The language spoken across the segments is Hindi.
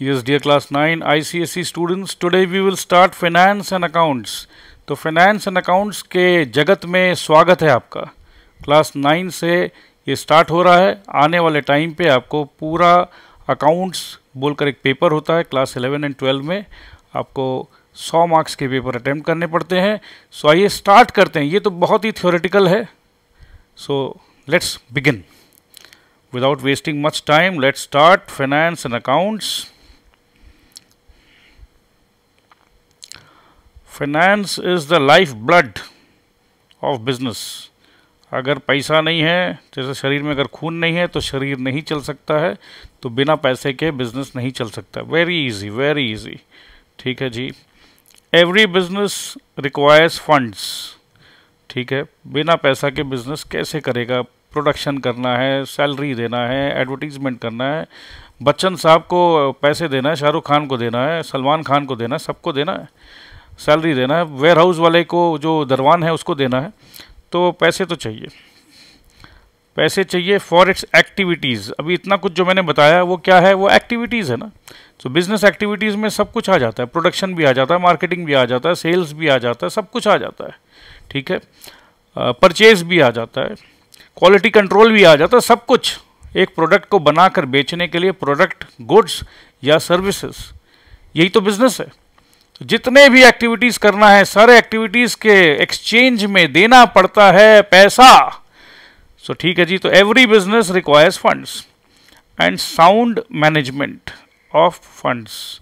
Yes, dear class 9 ICSE students, today we will start finance and accounts. तो finance and accounts के जगत में स्वागत है आपका। क्लास 9 से ये स्टार्ट हो रहा है। आने वाले टाइम पे आपको पूरा अकाउंट्स बोलकर एक पेपर होता है। क्लास 11 एंड 12 में आपको 100 मार्क्स के पेपर अटेम्प्ट करने पड़ते हैं। सो आइए स्टार्ट करते हैं। ये तो बहुत ही थ्योरेटिकल है। So let's begin without wasting much time. Let's start finance and accounts. Finance is the lifeblood of business. अगर पैसा नहीं है, जैसे शरीर में अगर खून नहीं है तो शरीर नहीं चल सकता है, तो बिना पैसे के बिजनेस नहीं चल सकता। Very easy. ठीक है जी। Every business requires funds. ठीक है, बिना पैसा के बिजनेस कैसे करेगा? प्रोडक्शन करना है, सैलरी देना है, एडवर्टीजमेंट करना है, बच्चन साहब को पैसे देना है, शाहरुख खान को देना है, सलमान खान को देना है, सबको देना है, सैलरी देना है, वेयर हाउस वाले को जो दरवान है उसको देना है। तो पैसे तो चाहिए, पैसे चाहिए फॉर इट्स एक्टिविटीज़। अभी इतना कुछ जो मैंने बताया वो क्या है? वो एक्टिविटीज़ है ना। तो बिजनेस एक्टिविटीज़ में सब कुछ आ जाता है। प्रोडक्शन भी आ जाता है, मार्केटिंग भी आ जाता है, सेल्स भी आ जाता है, सब कुछ आ जाता है। ठीक है, परचेज भी आ जाता है, क्वालिटी कंट्रोल भी आ जाता है, सब कुछ एक प्रोडक्ट को बनाकर बेचने के लिए, प्रोडक्ट, गुड्स या सर्विसेज, यही तो बिजनेस है। तो जितने भी एक्टिविटीज़ करना है, सारे एक्टिविटीज़ के एक्सचेंज में देना पड़ता है पैसा। सो ठीक है जी। तो every business requires funds and sound management of funds.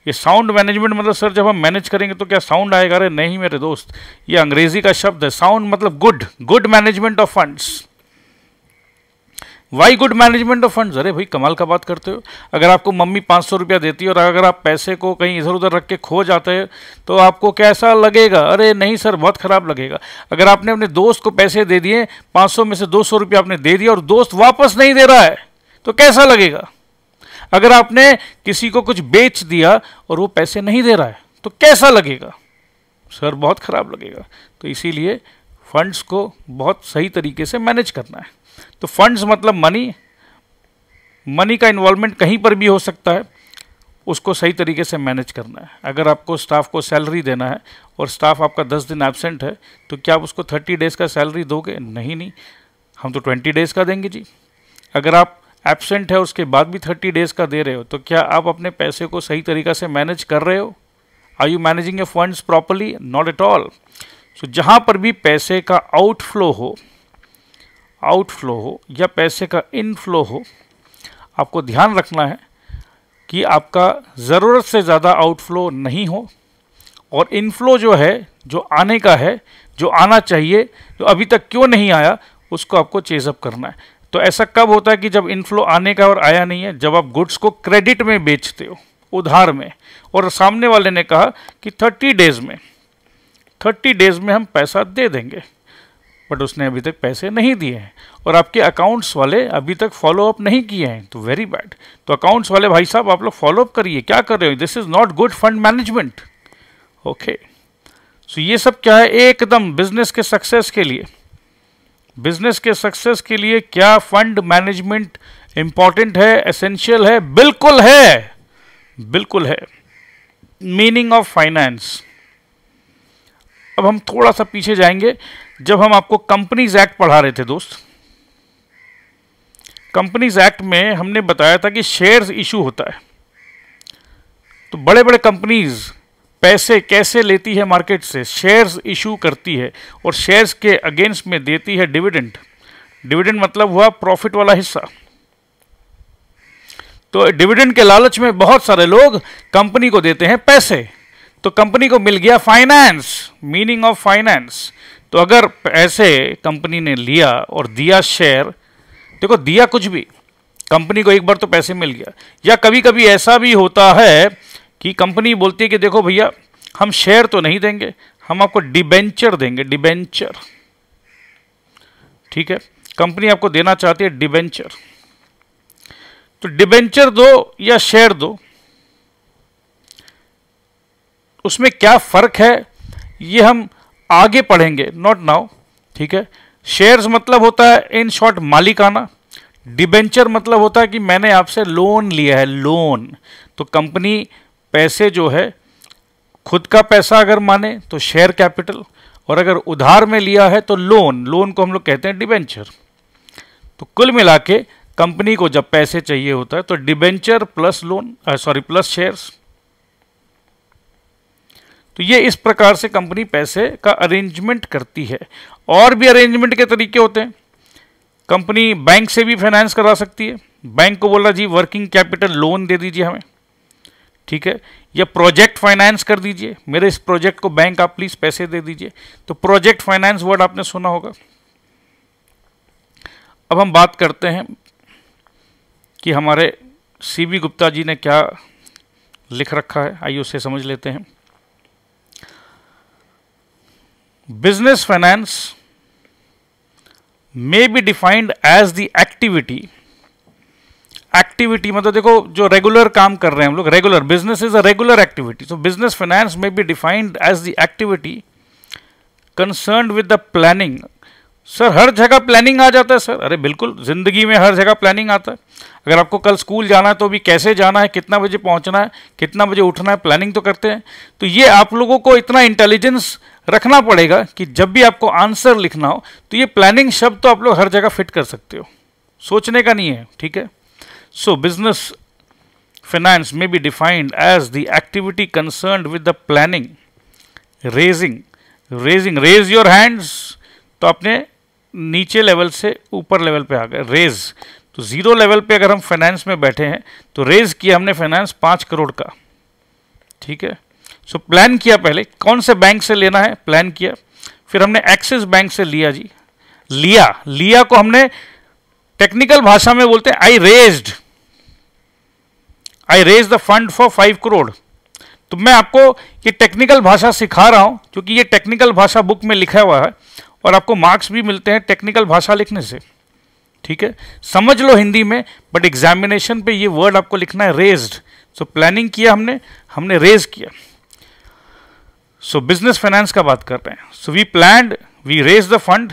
ये साउंड मैनेजमेंट मतलब सर जब हम मैनेज करेंगे तो क्या साउंड आएगा? अरे नहीं मेरे दोस्त, ये अंग्रेजी का शब्द है। साउंड मतलब good management of funds. Why good management of funds? अरे भाई कमाल का बात करते हो। अगर आपको मम्मी 500 रुपया देती है और अगर आप पैसे को कहीं इधर उधर रख के खो जाते हैं तो आपको कैसा लगेगा? अरे नहीं सर, बहुत खराब लगेगा। अगर आपने अपने दोस्त को पैसे दे दिए, 500 में से 200 रुपया आपने दे दिया और दोस्त वापस नहीं दे रहा है तो कैसा लगेगा? अगर आपने किसी को कुछ बेच दिया और वो पैसे नहीं दे रहा है तो कैसा लगेगा? सर बहुत खराब लगेगा। तो इसीलिए फंड्स को बहुत सही तरीके से मैनेज करना है। तो फंड्स मतलब मनी का इन्वॉल्वमेंट कहीं पर भी हो सकता है, उसको सही तरीके से मैनेज करना है। अगर आपको स्टाफ को सैलरी देना है और स्टाफ आपका 10 दिन एब्सेंट है तो क्या आप उसको 30 डेज़ का सैलरी दोगे? नहीं, हम तो 20 डेज़ का देंगे जी। अगर आप एब्सेंट है उसके बाद भी 30 डेज़ का दे रहे हो तो क्या आप अपने पैसे को सही तरीक़ा से मैनेज कर रहे हो? Are you managing your funds properly? Not at all. So जहाँ पर भी पैसे का आउटफ्लो हो या पैसे का इनफ्लो हो, आपको ध्यान रखना है कि आपका ज़रूरत से ज़्यादा आउटफ्लो नहीं हो और इनफ्लो जो है, जो आने का है, जो आना चाहिए, जो अभी तक क्यों नहीं आया, उसको आपको चेज़अप करना है। तो ऐसा कब होता है कि जब इनफ्लो आने का और आया नहीं है? जब आप गुड्स को क्रेडिट में बेचते हो, उधार में, और सामने वाले ने कहा कि 30 डेज़ में हम पैसा दे देंगे, बट उसने अभी तक पैसे नहीं दिए हैं और आपके अकाउंट्स वाले अभी तक फॉलोअप नहीं किए हैं, तो वेरी बैड। तो अकाउंट्स वाले भाई साहब आप लोग फॉलोअप करिए। क्या कर रहे हो? This is not good fund management. Okay, so ये सब क्या है? एकदम बिजनेस के सक्सेस के लिए क्या फंड मैनेजमेंट इंपॉर्टेंट है, एसेंशियल है? बिल्कुल है। Meaning of finance. अब हम थोड़ा सा पीछे जाएंगे। जब हम आपको कंपनीज एक्ट पढ़ा रहे थे दोस्त, कंपनीज एक्ट में हमने बताया था कि शेयर्स इशू होता है। तो बड़े बड़े कंपनीज पैसे कैसे लेती है मार्केट से? शेयर्स इशू करती है और शेयर्स के अगेंस्ट में देती है डिविडेंड। डिविडेंड मतलब हुआ प्रॉफिट वाला हिस्सा। तो डिविडेंड के लालच में बहुत सारे लोग कंपनी को देते हैं पैसे, तो कंपनी को मिल गया फाइनेंस। Meaning of finance. तो अगर पैसे कंपनी ने लिया और दिया शेयर, देखो दिया कुछ भी, कंपनी को एक बार तो पैसे मिल गया। या कभी कभी ऐसा भी होता है कि कंपनी बोलती है कि देखो भैया हम शेयर तो नहीं देंगे, हम आपको डिबेंचर देंगे, डिबेंचर। ठीक है, कंपनी आपको देना चाहती है डिबेंचर। तो डिबेंचर दो या शेयर दो, उसमें क्या फर्क है ये हम आगे पढ़ेंगे, नॉट नाउ। ठीक है, शेयर्स मतलब होता है इन शॉर्ट मालिकाना, डिबेंचर मतलब होता है कि मैंने आपसे लोन लिया है, लोन। तो कंपनी पैसे जो है खुद का पैसा अगर माने तो शेयर कैपिटल, और अगर उधार में लिया है तो लोन, लोन को हम लोग कहते हैं डिबेंचर। तो कुल मिला के कंपनी को जब पैसे चाहिए होता है तो debenture plus lone plus shares. तो ये इस प्रकार से कंपनी पैसे का अरेंजमेंट करती है। और भी अरेंजमेंट के तरीके होते हैं। कंपनी बैंक से भी फाइनेंस करा सकती है, बैंक को बोला जी वर्किंग कैपिटल लोन दे दीजिए हमें, ठीक है, या प्रोजेक्ट फाइनेंस कर दीजिए, मेरे इस प्रोजेक्ट को बैंक आप प्लीज पैसे दे दीजिए। तो प्रोजेक्ट फाइनेंस वर्ड आपने सुना होगा। अब हम बात करते हैं कि हमारे सीबी गुप्ता जी ने क्या लिख रखा है, आइए उसे समझ लेते हैं। Business finance may be defined as the activity, activity मतलब देखो जो रेगुलर काम कर रहे हैं हम लोग, regular, business is a regular activity. So business finance में be defined as the activity concerned with the planning. Sir हर जगह प्लानिंग आ जाता है सर, अरे बिल्कुल, जिंदगी में हर जगह प्लानिंग आता है। अगर आपको कल स्कूल जाना है तो भी कैसे जाना है, कितना बजे पहुंचना है, कितना बजे उठना है, प्लानिंग तो करते हैं। तो ये आप लोगों को इतना इंटेलिजेंस रखना पड़ेगा कि जब भी आपको आंसर लिखना हो तो ये प्लानिंग शब्द तो आप लोग हर जगह फिट कर सकते हो, सोचने का नहीं है, ठीक है। सो बिजनेस फाइनेंस में be defined as the activity concerned with the planning, raising, raise your hands, तो अपने नीचे लेवल से ऊपर लेवल पे आ गए, रेज। तो जीरो लेवल पे अगर हम फाइनेंस में बैठे हैं तो रेज किया हमने फाइनेंस 5 करोड़ का, ठीक है। सो प्लान किया, पहले कौन से बैंक से लेना है प्लान किया, फिर हमने एक्सिस बैंक से लिया जी, लिया को हमने टेक्निकल भाषा में बोलते हैं I raise the fund for 5 crore. तो मैं आपको ये टेक्निकल भाषा सिखा रहा हूं क्योंकि ये टेक्निकल भाषा बुक में लिखा हुआ है और आपको मार्क्स भी मिलते हैं टेक्निकल भाषा लिखने से, ठीक है। समझ लो हिंदी में, बट एग्जामिनेशन पे ये वर्ड आपको लिखना है रेज्ड। सो प्लानिंग किया हमने रेज किया। सो बिजनेस फाइनेंस का बात कर रहे हैं। So we planned, we raise the fund.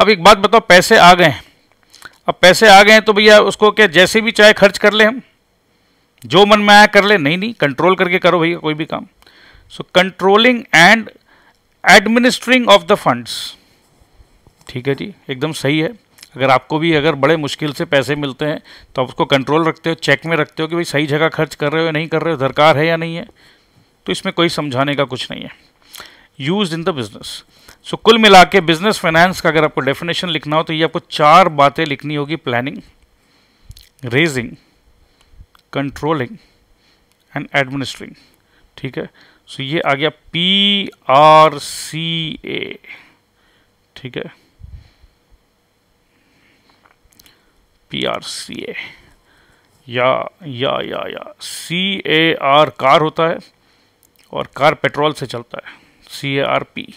अब एक बात बताओ, पैसे आ गए हैं, अब पैसे आ गए हैं तो भैया उसको क्या जैसे भी चाहे खर्च कर ले, हम जो मन में आया कर ले? नहीं, कंट्रोल करके करो भैया कोई भी काम। So controlling and administering of the funds, ठीक है जी, एकदम सही है। अगर आपको भी अगर बड़े मुश्किल से पैसे मिलते हैं तो आप उसको कंट्रोल रखते हो, चेक में रखते हो कि भाई सही जगह खर्च कर रहे हो या नहीं कर रहे हो, दरकार है या नहीं है, तो इसमें कोई समझाने का कुछ नहीं है। Used in the business. So कुल मिला के बिजनेस फाइनेंस का अगर आपको डेफिनेशन लिखना हो तो ये आपको 4 बातें लिखनी होगी, planning, raising, controlling and administering, ठीक है। सो ये आ गया PRCA, ठीक है, PRCA या CAR कार होता है और कार पेट्रोल से चलता है, CARP,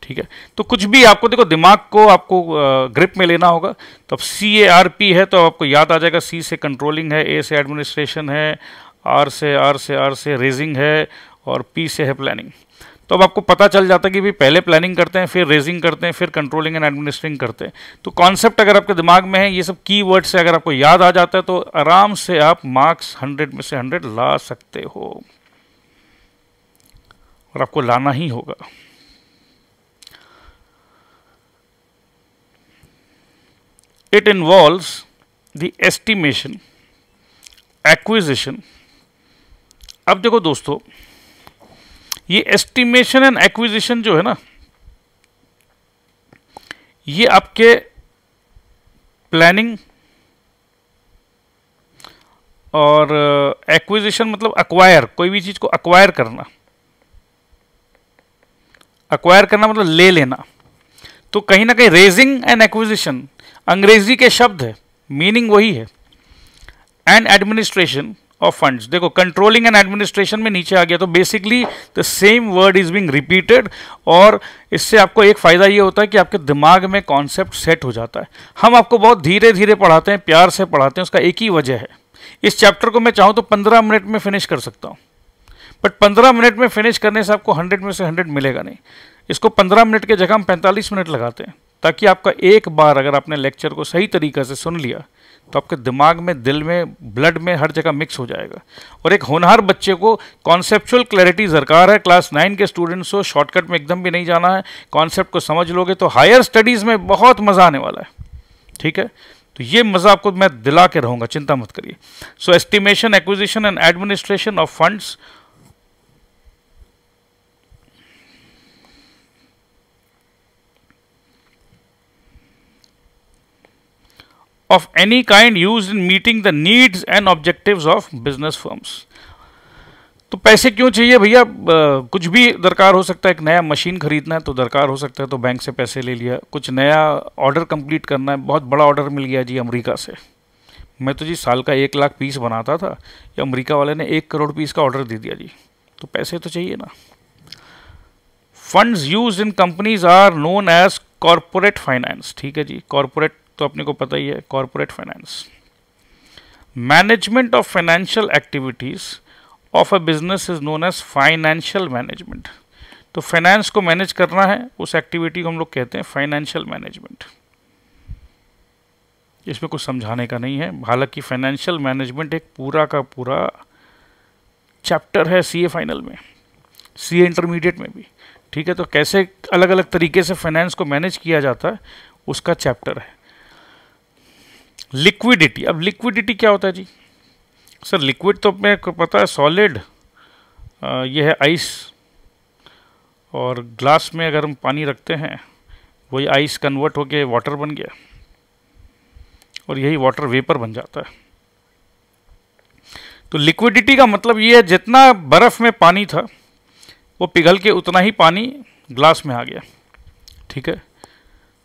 ठीक है। तो कुछ भी आपको देखो दिमाग को आपको ग्रिप में लेना होगा, तो अब CARP है तो आपको याद आ जाएगा, C से कंट्रोलिंग है, A से एडमिनिस्ट्रेशन है, R से रेजिंग है और P से है प्लानिंग। तो अब आपको पता चल जाता है कि भाई पहले प्लानिंग करते हैं, फिर रेजिंग करते हैं, फिर कंट्रोलिंग एंड एडमिनिस्ट्रिंग करते हैं। तो कॉन्सेप्ट अगर आपके दिमाग में है, ये सब की वर्ड से अगर आपको याद आ जाता है तो आराम से आप मार्क्स 100 में से 100 ला सकते हो, और आपको लाना ही होगा। It involves the estimation, acquisition। अब देखो दोस्तों, ये एस्टिमेशन एंड एक्विजिशन जो है ना, ये आपके प्लानिंग और एक्विजिशन मतलब अक्वायर, कोई भी चीज को अक्वायर करना, मतलब ले लेना। तो कहीं ना कहीं रेजिंग एंड एक्विजिशन अंग्रेजी के शब्द है, मीनिंग वही है। एंड एडमिनिस्ट्रेशन ऑफ फंड्स, देखो कंट्रोलिंग एंड एडमिनिस्ट्रेशन में नीचे आ गया, तो basically the same word is being repeated. और इससे आपको एक फायदा ये होता है कि आपके दिमाग में कॉन्सेप्ट सेट हो जाता है। हम आपको बहुत धीरे धीरे पढ़ाते हैं, प्यार से पढ़ाते हैं, उसका एक ही वजह है, इस चैप्टर को मैं चाहूँ तो 15 मिनट में फिनिश कर सकता हूँ, बट 15 मिनट में फिनिश करने से आपको 100 में से 100 मिलेगा नहीं। इसको 15 मिनट के जगह हम 45 मिनट लगाते हैं, ताकि आपका एक बार अगर आपने लेक्चर को सही तरीके से सुन लिया तो आपके दिमाग में, दिल में, ब्लड में हर जगह मिक्स हो जाएगा। और एक होनहार बच्चे को कॉन्सेप्चुअल क्लैरिटी दरकार है। क्लास 9 के स्टूडेंट्स हो, शॉर्टकट में एकदम भी नहीं जाना है, कॉन्सेप्ट को समझ लोगे तो हायर स्टडीज़ में बहुत मज़ा आने वाला है। ठीक है, तो ये मज़ा आपको मैं दिला के रहूँगा, चिंता मत करिए। So estimation, acquisition and administration of funds of any kind used in meeting the needs and objectives of business firms। तो पैसे क्यों चाहिए भैया? कुछ भी दरकार हो सकता है। एक नया मशीन खरीदना है तो दरकार हो सकता है, तो बैंक से पैसे ले लिया। कुछ नया ऑर्डर कंप्लीट करना है, बहुत बड़ा ऑर्डर मिल गया जी अमेरिका से। मैं तो जी साल का 1 लाख पीस बनाता था, या अमेरिका वाले ने 1 करोड़ पीस का ऑर्डर दे दिया जी, तो पैसे तो चाहिए ना। Funds use in companies are known as corporate finance. ठीक है जी, कॉरपोरेट तो अपने को पता ही है, corporate finance. Management of financial activities of a business is known as financial management. तो फाइनेंस को मैनेज करना है, उस एक्टिविटी को हम लोग कहते हैं फाइनेंशियल मैनेजमेंट। इसमें कुछ समझाने का नहीं है, हालांकि फाइनेंशियल मैनेजमेंट एक पूरा का पूरा चैप्टर है सीए फाइनल में, सीए इंटरमीडिएट में भी। ठीक है, तो कैसे अलग अलग तरीके से फाइनेंस को मैनेज किया जाता है उसका चैप्टर है। लिक्विडिटी, अब लिक्विडिटी क्या होता है जी? सर लिक्विड तो अपने को पता है, सॉलिड, ये है आइस, और ग्लास में अगर हम पानी रखते हैं वही आइस कन्वर्ट होके वाटर बन गया, और यही वाटर वेपर बन जाता है। तो लिक्विडिटी का मतलब ये है जितना बर्फ में पानी था वो पिघल के उतना ही पानी ग्लास में आ गया। ठीक है,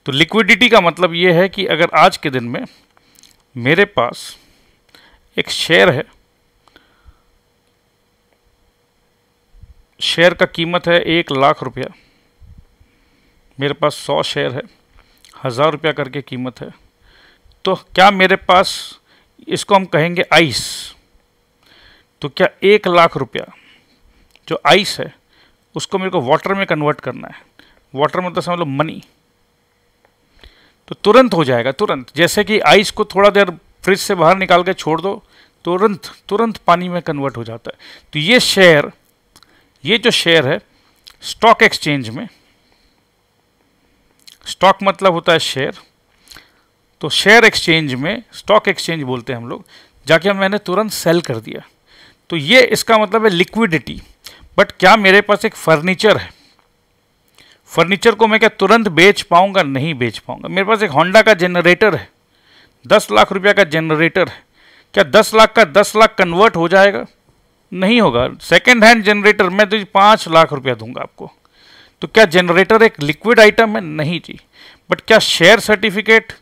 तो लिक्विडिटी का मतलब ये है कि अगर आज के दिन में मेरे पास एक शेयर है, शेयर का कीमत है 1 लाख रुपया, मेरे पास 100 शेयर है, 1000 रुपया करके कीमत है, तो क्या मेरे पास, इसको हम कहेंगे आइस, तो क्या 1 लाख रुपया जो आइस है उसको मेरे को वाटर में कन्वर्ट करना है। वाटर मतलब समझ लो मनी, तो तुरंत हो जाएगा, तुरंत। जैसे कि आइस को थोड़ा देर फ्रिज से बाहर निकाल के छोड़ दो, तुरंत तुरंत पानी में कन्वर्ट हो जाता है। तो ये शेयर, ये जो शेयर है स्टॉक एक्सचेंज में, स्टॉक मतलब होता है शेयर, तो शेयर एक्सचेंज में, स्टॉक एक्सचेंज बोलते हैं हम लोग, जाके मैंने तुरंत सेल कर दिया, तो ये इसका मतलब है लिक्विडिटी। बट क्या मेरे पास एक फर्नीचर है, फर्नीचर को मैं क्या तुरंत बेच पाऊंगा? नहीं बेच पाऊंगा। मेरे पास एक होंडा का जनरेटर है, 10 लाख रुपया का जनरेटर है, क्या 10 लाख का 10 लाख कन्वर्ट हो जाएगा? नहीं होगा। सेकेंड हैंड जनरेटर मैं तो 5 लाख रुपया दूंगा आपको, तो क्या जनरेटर एक लिक्विड आइटम है? नहीं जी। बट क्या शेयर सर्टिफिकेट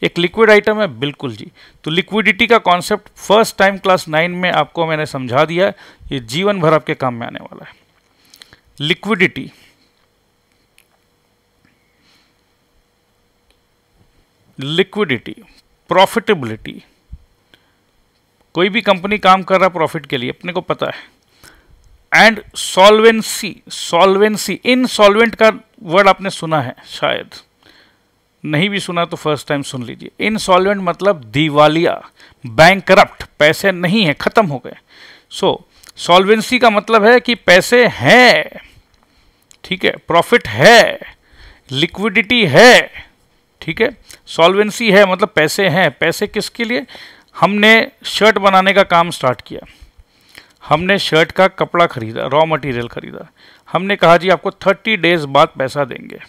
एक लिक्विड आइटम है? बिल्कुल जी। तो लिक्विडिटी का कॉन्सेप्ट फर्स्ट टाइम क्लास 9 में आपको मैंने समझा दिया, ये जीवन भर आपके काम में आने वाला है। लिक्विडिटी, लिक्विडिटी, प्रॉफिटेबिलिटी, कोई भी कंपनी काम कर रहा है प्रॉफिट के लिए, अपने को पता है। एंड सॉल्वेंसी, सॉल्वेंसी, इनसॉल्वेंट का वर्ड आपने सुना है, शायद नहीं भी सुना तो फर्स्ट टाइम सुन लीजिए। इनसॉल्वेंट मतलब दिवालिया, बैंकरप्ट, पैसे नहीं है, खत्म हो गए। सो सॉल्वेंसी का मतलब है कि पैसे हैं, ठीक है, प्रॉफिट है, लिक्विडिटी है, ठीक है। सॉल्वेंसी है मतलब पैसे हैं। पैसे किसके लिए? हमने शर्ट बनाने का काम स्टार्ट किया, हमने शर्ट का कपड़ा खरीदा, रॉ मटेरियल खरीदा, हमने कहा जी आपको 30 डेज बाद पैसा देंगे।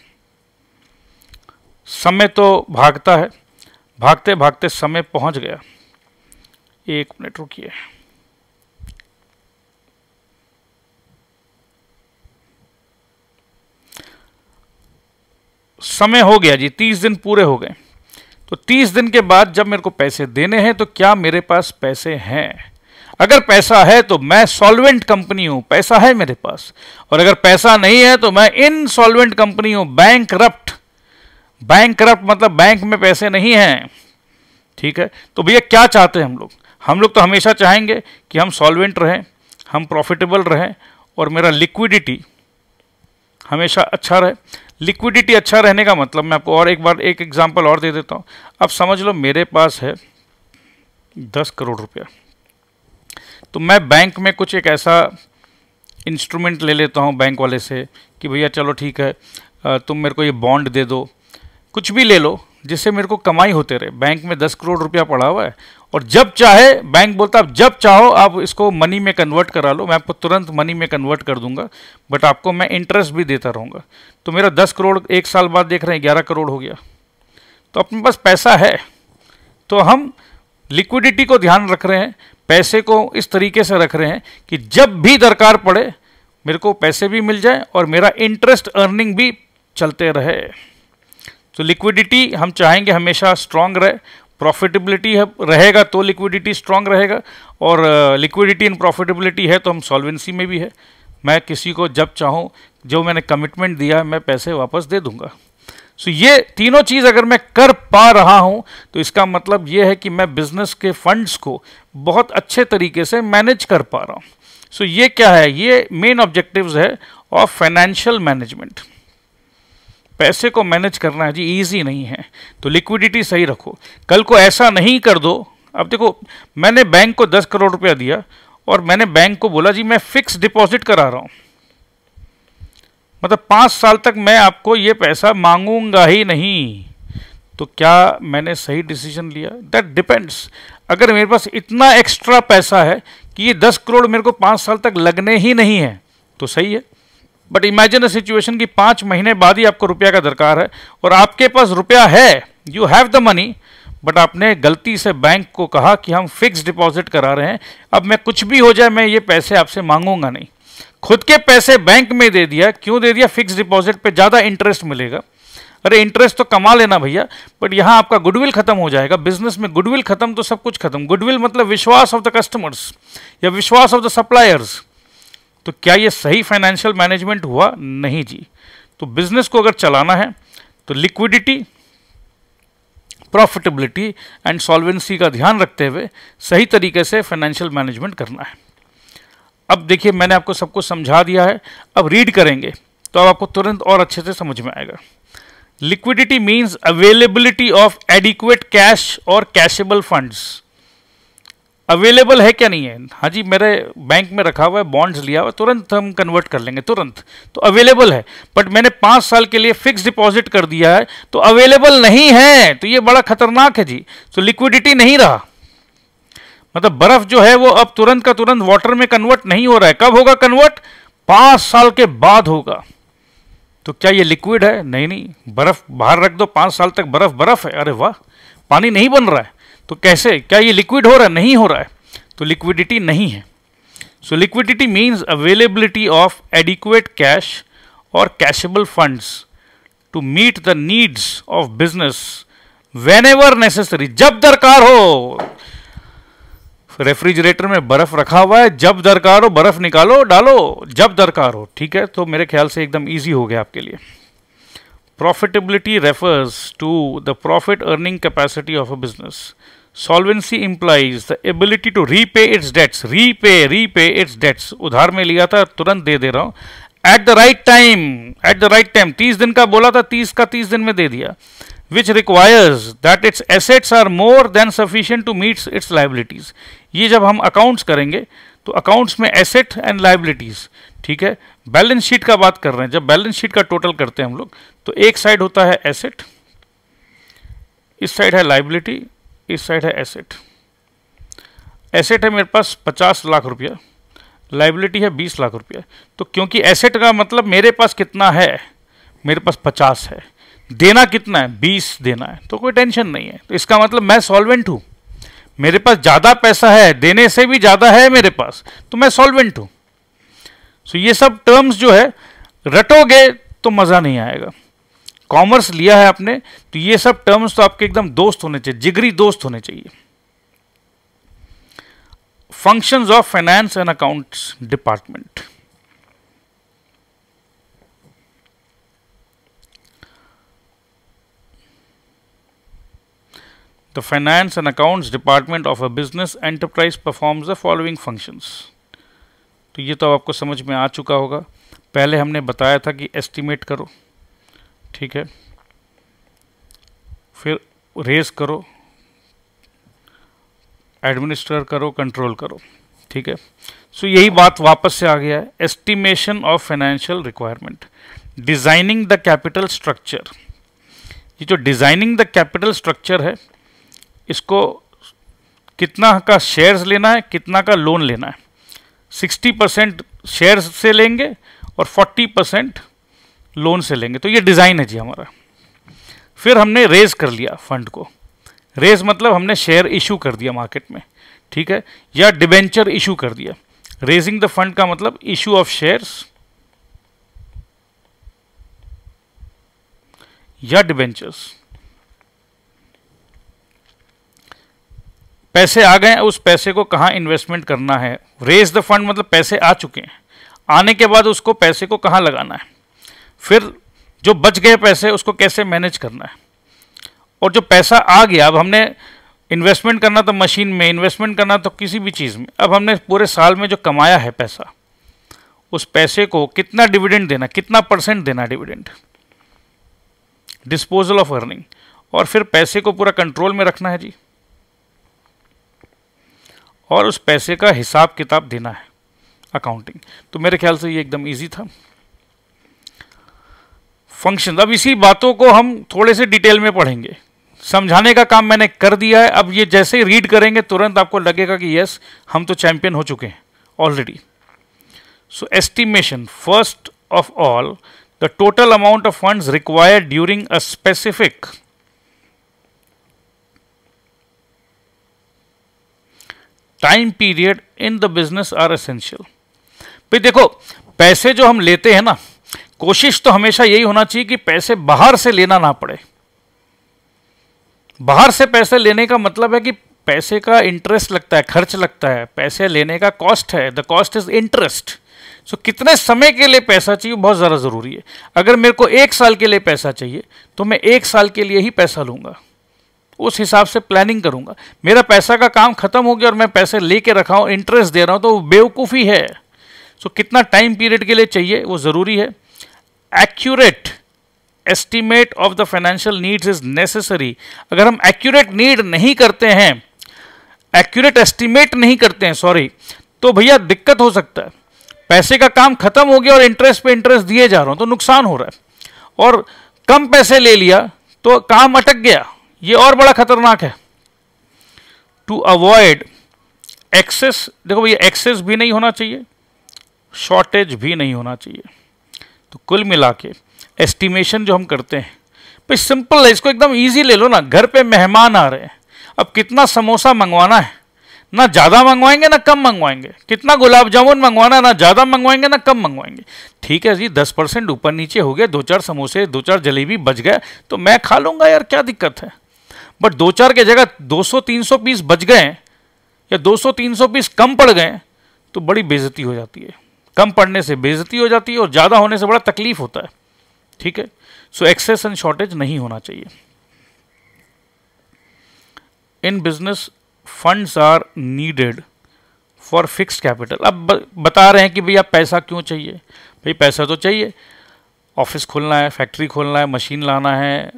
समय तो भागता है, भागते भागते समय पहुंच गया। 1 मिनट रुकिए। समय हो गया जी, 30 दिन पूरे हो गए। तो 30 दिन के बाद जब मेरे को पैसे देने हैं तो क्या मेरे पास पैसे हैं? अगर पैसा है तो मैं सॉल्वेंट कंपनी हूं, पैसा है मेरे पास। और अगर पैसा नहीं है तो मैं इनसॉल्वेंट कंपनी हूं, बैंकरप्ट। बैंकरप्ट मतलब बैंक में पैसे नहीं हैं, ठीक है। तो भैया क्या चाहते हैं हम लोग? हम लोग तो हमेशा चाहेंगे कि हम सॉल्वेंट रहें, हम प्रॉफिटेबल रहें, और मेरा लिक्विडिटी हमेशा अच्छा रहे। लिक्विडिटी अच्छा रहने का मतलब मैं आपको और एक बार एक एग्जांपल और दे देता हूँ। अब समझ लो मेरे पास है 10 करोड़ रुपया। तो मैं बैंक में कुछ एक ऐसा इंस्ट्रूमेंट ले लेता हूँ बैंक वाले से कि भैया चलो ठीक है, तुम मेरे को ये बॉन्ड दे दो, कुछ भी ले लो जिससे मेरे को कमाई होते रहे। बैंक में 10 करोड़ रुपया पड़ा हुआ है और जब चाहे बैंक बोलता है जब चाहो आप इसको मनी में कन्वर्ट करा लो, मैं आपको तुरंत मनी में कन्वर्ट कर दूंगा, बट आपको मैं इंटरेस्ट भी देता रहूँगा। तो मेरा 10 करोड़ एक साल बाद देख रहे हैं 11 करोड़ हो गया। तो अपने पास पैसा है तो हम लिक्विडिटी को ध्यान रख रहे हैं, पैसे को इस तरीके से रख रहे हैं कि जब भी दरकार पड़े मेरे को पैसे भी मिल जाए और मेरा इंटरेस्ट अर्निंग भी चलते रहे। तो लिक्विडिटी हम चाहेंगे हमेशा स्ट्रांग रहे, प्रॉफिटेबिलिटी रहेगा तो लिक्विडिटी स्ट्रांग रहेगा, और लिक्विडिटी एंड प्रॉफिटेबिलिटी है तो हम सॉल्वेंसी में भी है। मैं किसी को जब चाहूँ जो मैंने कमिटमेंट दिया मैं पैसे वापस दे दूंगा। सो ये तीनों चीज़ अगर मैं कर पा रहा हूँ तो इसका मतलब ये है कि मैं बिजनेस के फंड्स को बहुत अच्छे तरीके से मैनेज कर पा रहा हूँ। सो ये क्या है, ये मेन ऑब्जेक्टिव्स है ऑफ फाइनेंशियल मैनेजमेंट। पैसे को मैनेज करना है जी, इजी नहीं है। तो लिक्विडिटी सही रखो, कल को ऐसा नहीं कर दो। अब देखो मैंने बैंक को 10 करोड़ रुपया दिया और मैंने बैंक को बोला जी मैं फिक्स डिपॉजिट करा रहा हूँ, मतलब 5 साल तक मैं आपको ये पैसा मांगूंगा ही नहीं, तो क्या मैंने सही डिसीजन लिया? That depends. अगर मेरे पास इतना एक्स्ट्रा पैसा है कि ये 10 करोड़ मेरे को 5 साल तक लगने ही नहीं है तो सही है। बट इमेजिन अ सिचुएशन कि 5 महीने बाद ही आपको रुपया का दरकार है और आपके पास रुपया है, you have the money, but आपने गलती से बैंक को कहा कि हम फिक्स डिपॉजिट करा रहे हैं, अब मैं कुछ भी हो जाए मैं ये पैसे आपसे मांगूंगा नहीं। खुद के पैसे बैंक में दे दिया, क्यों दे दिया? फिक्स डिपॉजिट पे ज़्यादा इंटरेस्ट मिलेगा। अरे इंटरेस्ट तो कमा लेना भैया, बट यहाँ आपका गुडविल खत्म हो जाएगा। बिजनेस में गुडविल खत्म तो सब कुछ खत्म। गुडविल मतलब विश्वास ऑफ द कस्टमर्स या विश्वास ऑफ द सप्लायर्स। तो क्या ये सही फाइनेंशियल मैनेजमेंट हुआ? नहीं जी। तो बिजनेस को अगर चलाना है तो लिक्विडिटी, प्रॉफिटेबिलिटी एंड सॉल्वेंसी का ध्यान रखते हुए सही तरीके से फाइनेंशियल मैनेजमेंट करना है। अब देखिए मैंने आपको सब कुछ समझा दिया है, अब रीड करेंगे तो अब आपको तुरंत और अच्छे से समझ में आएगा। Liquidity means availability of adequate cash और कैशेबल फंड्स। अवेलेबल है क्या नहीं है? हाँ जी, मेरे बैंक में रखा हुआ है, बॉन्ड्स लिया हुआ है, तुरंत हम कन्वर्ट कर लेंगे तुरंत, तो अवेलेबल है। बट मैंने 5 साल के लिए फिक्स डिपॉजिट कर दिया है तो अवेलेबल नहीं है, तो ये बड़ा खतरनाक है जी। तो लिक्विडिटी नहीं रहा, मतलब बर्फ जो है वो अब तुरंत का तुरंत वाटर में कन्वर्ट नहीं हो रहा है। कब होगा कन्वर्ट? 5 साल के बाद होगा। तो क्या ये लिक्विड है? नहीं नहीं, बर्फ बाहर रख दो 5 साल तक, बर्फ बर्फ है, अरे वाह, पानी नहीं बन रहा है, तो कैसे? क्या ये लिक्विड हो रहा है? नहीं हो रहा है, तो लिक्विडिटी नहीं है। So liquidity means availability of adequate cash और cashable funds to meet the needs of business whenever necessary, जब दरकार हो। रेफ्रिजरेटर में बर्फ रखा हुआ है, जब दरकार हो बर्फ निकालो डालो, जब दरकार हो, ठीक है। तो मेरे ख्याल से एकदम इजी हो गया आपके लिए। Profitability refers to the profit earning capacity of a business. Solvency implies the ability to repay its debts, repay its debts। उधार में लिया था तुरंत दे रहा हूँ, at the right time 30 दिन का बोला था, 30 का 30 दिन में दे दिया। which requires that its assets are more than sufficient to meet its liabilities। ये जब हम अकाउंट्स करेंगे तो अकाउंट्स में एसेट एंड लाइबिलिटीज, ठीक है। बैलेंस शीट का बात कर रहे हैं, जब बैलेंस शीट का टोटल करते हैं हम लोग तो एक साइड होता है एसेट, इस साइड है लाइबिलिटी, इस साइड है एसेट। एसेट है मेरे पास 50 लाख रुपया, लाइबिलिटी है 20 लाख रुपया। तो क्योंकि एसेट का मतलब मेरे पास कितना है, मेरे पास 50 है, देना कितना है 20 देना है, तो कोई टेंशन नहीं है। तो इसका मतलब मैं सॉल्वेंट हूँ, मेरे पास ज़्यादा पैसा है, देने से भी ज़्यादा है मेरे पास, तो मैं सॉल्वेंट हूँ। सो ये सब टर्म्स जो है रटोगे तो मज़ा नहीं आएगा। कॉमर्स लिया है आपने तो ये सब टर्म्स तो आपके एकदम दोस्त होने चाहिए, जिगरी दोस्त होने चाहिए। Functions of finance and accounts department. The finance and accounts department of a business enterprise performs the following functions. तो ये तो आपको समझ में आ चुका होगा। पहले हमने बताया था कि एस्टिमेट करो, ठीक है, फिर रेज करो, एडमिनिस्टर करो, कंट्रोल करो, ठीक है। सो यही बात वापस से आ गया है, estimation of financial requirement, designing the capital structure. ये जो डिजाइनिंग द कैपिटल स्ट्रक्चर है, इसको कितना का शेयर्स लेना है, कितना का लोन लेना है, 60% शेयर्स से लेंगे और 40% लोन से लेंगे, तो ये डिज़ाइन है जी हमारा। फिर हमने रेज कर लिया फंड को, रेज मतलब हमने शेयर इशू कर दिया मार्केट में, ठीक है, या डिबेंचर इशू कर दिया। रेजिंग द फंड का मतलब इशू ऑफ शेयर्स या डिबेंचर्स। पैसे आ गए, उस पैसे को कहाँ इन्वेस्टमेंट करना है। रेज द फंड मतलब पैसे आ चुके हैं, आने के बाद उसको पैसे को कहाँ लगाना है, फिर जो बच गए पैसे उसको कैसे मैनेज करना है, और जो पैसा आ गया, अब हमने इन्वेस्टमेंट करना तो मशीन में, इन्वेस्टमेंट करना तो किसी भी चीज़ में, अब हमने पूरे साल में जो कमाया है पैसा, उस पैसे को कितना डिविडेंड देना, कितना % देना डिविडेंड, डिस्पोजल ऑफ अर्निंग, और फिर पैसे को पूरा कंट्रोल में रखना है जी, और उस पैसे का हिसाब किताब देना है, अकाउंटिंग। तो मेरे ख्याल से ये एकदम इजी था। फंक्शन, अब इसी बातों को हम थोड़े से डिटेल में पढ़ेंगे, समझाने का काम मैंने कर दिया है। अब ये जैसे ही रीड करेंगे तुरंत आपको लगेगा कि यस, हम तो चैंपियन हो चुके हैं already. So estimation, first of all the total amount of funds required during a specific time period in the business are essential. भाई देखो, पैसे जो हम लेते हैं ना, कोशिश तो हमेशा यही होना चाहिए कि पैसे बाहर से लेना ना पड़े। बाहर से पैसे लेने का मतलब है कि पैसे का इंटरेस्ट लगता है, खर्च लगता है, पैसे लेने का कॉस्ट है, द कॉस्ट इज इंटरेस्ट। सो कितने समय के लिए पैसा चाहिए बहुत ज़्यादा ज़रूरी है। अगर मेरे को 1 साल के लिए पैसा चाहिए तो मैं 1 साल के लिए ही पैसा लूँगा, उस हिसाब से प्लानिंग करूँगा। मेरा पैसा का काम खत्म हो गया और मैं पैसे लेके रखा हूँ, इंटरेस्ट दे रहा हूँ, तो वो बेवकूफ़ी है। सो कितना टाइम पीरियड के लिए चाहिए वो ज़रूरी है। Accurate estimate of the financial needs is necessary. अगर हम एक्यूरेट नीड नहीं करते हैं, एक्यूरेट एस्टिमेट नहीं करते हैं, सॉरी, तो भैया दिक्कत हो सकता है। पैसे का काम खत्म हो गया और इंटरेस्ट पे इंटरेस्ट दिए जा रहा हूं तो नुकसान हो रहा है, और कम पैसे ले लिया तो काम अटक गया, ये और बड़ा खतरनाक है। टू अवॉइड एक्सेस, देखो भैया एक्सेस भी नहीं होना चाहिए, शॉर्टेज भी नहीं होना चाहिए। तो कुल मिला के एस्टिमेशन जो हम करते हैं, भाई सिंपल है, इसको एकदम इजी ले लो ना। घर पे मेहमान आ रहे हैं, अब कितना समोसा मंगवाना है, ना ज़्यादा मंगवाएंगे ना कम मंगवाएंगे। कितना गुलाब जामुन मंगवाना है, ना ज़्यादा मंगवाएंगे ना कम मंगवाएंगे। ठीक है जी, 10% ऊपर नीचे हो गया, 2-4 समोसे 2-4 जलेबी बच गए तो मैं खा लूँगा यार, क्या दिक्कत है। बट 2-4 के जगह 200-300 पीस बच गए या 200-300 पीस कम पड़ गए तो बड़ी बेइज्जती हो जाती है। कम पड़ने से बेइज्जती हो जाती है और ज़्यादा होने से बड़ा तकलीफ होता है, ठीक है। सो एक्सेस एंड शॉर्टेज नहीं होना चाहिए। In business funds are needed for fix capital. अब बता रहे हैं कि भैया पैसा क्यों चाहिए। भाई पैसा तो चाहिए, ऑफिस खोलना है, फैक्ट्री खोलना है, मशीन लाना है,